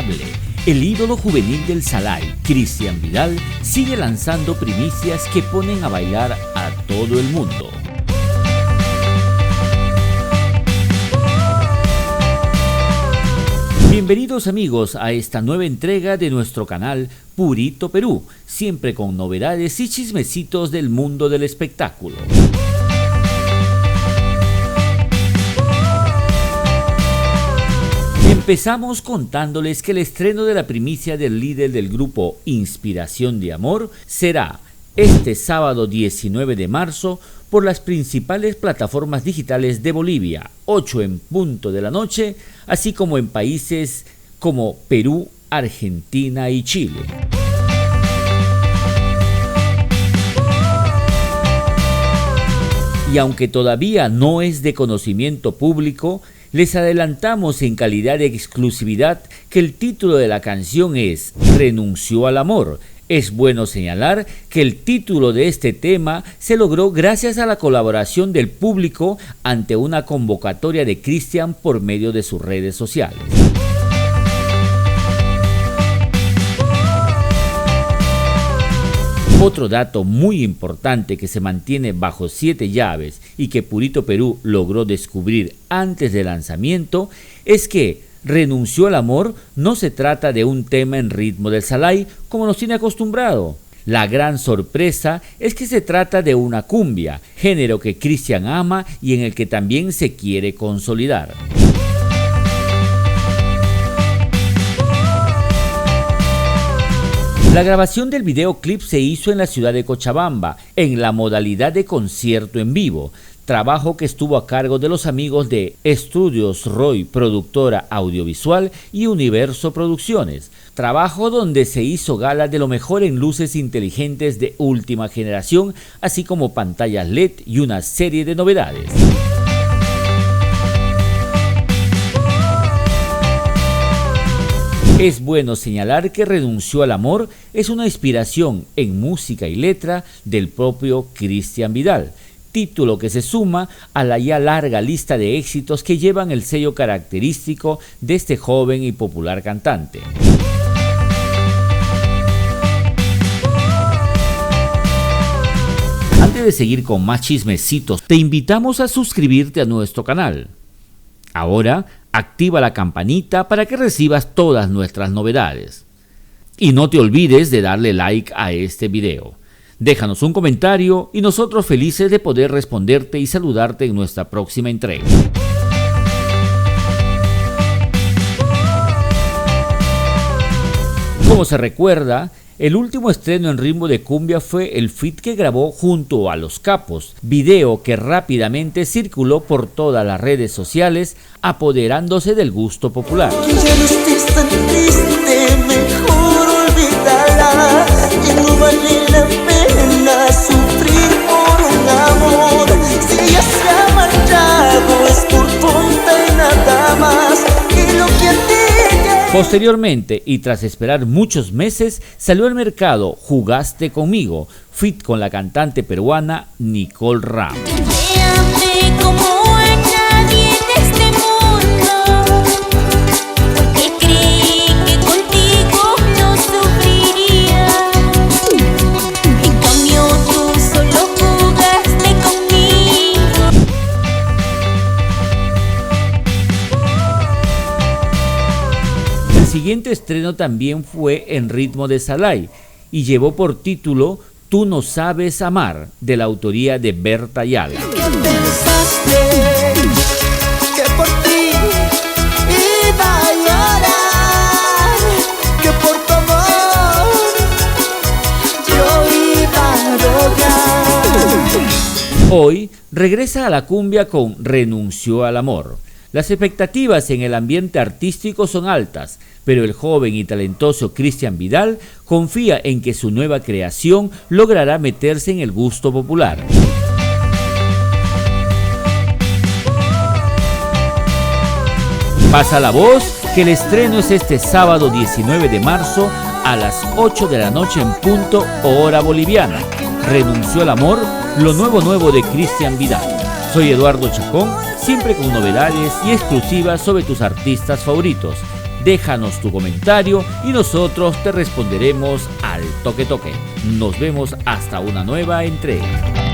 Inolvidable. El ídolo juvenil del Salai, Cristian Vidal, sigue lanzando primicias que ponen a bailar a todo el mundo. Bienvenidos amigos a esta nueva entrega de nuestro canal Purito Perú, siempre con novedades y chismecitos del mundo del espectáculo. Empezamos contándoles que el estreno de la primicia del líder del grupo Inspiración de Amor será este sábado 19 de marzo por las principales plataformas digitales de Bolivia, 8 en punto de la noche, así como en países como Perú, Argentina y Chile. Y aunque todavía no es de conocimiento público, les adelantamos en calidad de exclusividad que el título de la canción es Renunció al Amor. Es bueno señalar que el título de este tema se logró gracias a la colaboración del público ante una convocatoria de Cristian por medio de sus redes sociales. Otro dato muy importante que se mantiene bajo 7 llaves y que Purito Perú logró descubrir antes del lanzamiento es que Renunció al Amor no se trata de un tema en ritmo del Salai como nos tiene acostumbrado. La gran sorpresa es que se trata de una cumbia, género que Cristian ama y en el que también se quiere consolidar. La grabación del videoclip se hizo en la ciudad de Cochabamba, en la modalidad de concierto en vivo, trabajo que estuvo a cargo de los amigos de Estudios Roy, productora audiovisual, y Universo Producciones, trabajo donde se hizo gala de lo mejor en luces inteligentes de última generación, así como pantallas LED y una serie de novedades. Es bueno señalar que Renunció al Amor es una inspiración en música y letra del propio Cristian Vidal, título que se suma a la ya larga lista de éxitos que llevan el sello característico de este joven y popular cantante. Antes de seguir con más chismecitos, te invitamos a suscribirte a nuestro canal. Ahora, activa la campanita para que recibas todas nuestras novedades. Y no te olvides de darle like a este video. Déjanos un comentario y nosotros felices de poder responderte y saludarte en nuestra próxima entrega. Como se recuerda, el último estreno en ritmo de cumbia fue el feat que grabó junto a Los Capos, video que rápidamente circuló por todas las redes sociales, apoderándose del gusto popular. Ya no estés tan triste, mejor olvídala, ya no vale la pena sufrir por un amor. Si ya se ha marchado es por tonta y nada más, y lo que a ti. Posteriormente, y tras esperar muchos meses, salió al mercado Jugaste Conmigo, feat con la cantante peruana Nicole Ram. Véame como a nadie en este mundo, porque creí que contigo no sufriría. En cambio tú solo jugaste conmigo. El siguiente estreno también fue en ritmo de Salai y llevó por título Tú no sabes amar, de la autoría de Berta Ayala. ¿Qué pensaste? Que por ti iba a llorar, que por tu amor yo iba a rogar. Hoy regresa a la cumbia con Renunció al Amor. Las expectativas en el ambiente artístico son altas, pero el joven y talentoso Cristian Vidal confía en que su nueva creación logrará meterse en el gusto popular. Pasa la voz que el estreno es este sábado 19 de marzo a las 8 de la noche en punto hora boliviana. Renunció al Amor, lo nuevo de Cristian Vidal. Soy Eduardo Chacón, siempre con novedades y exclusivas sobre tus artistas favoritos. Déjanos tu comentario y nosotros te responderemos al toque toque. Nos vemos hasta una nueva entrega.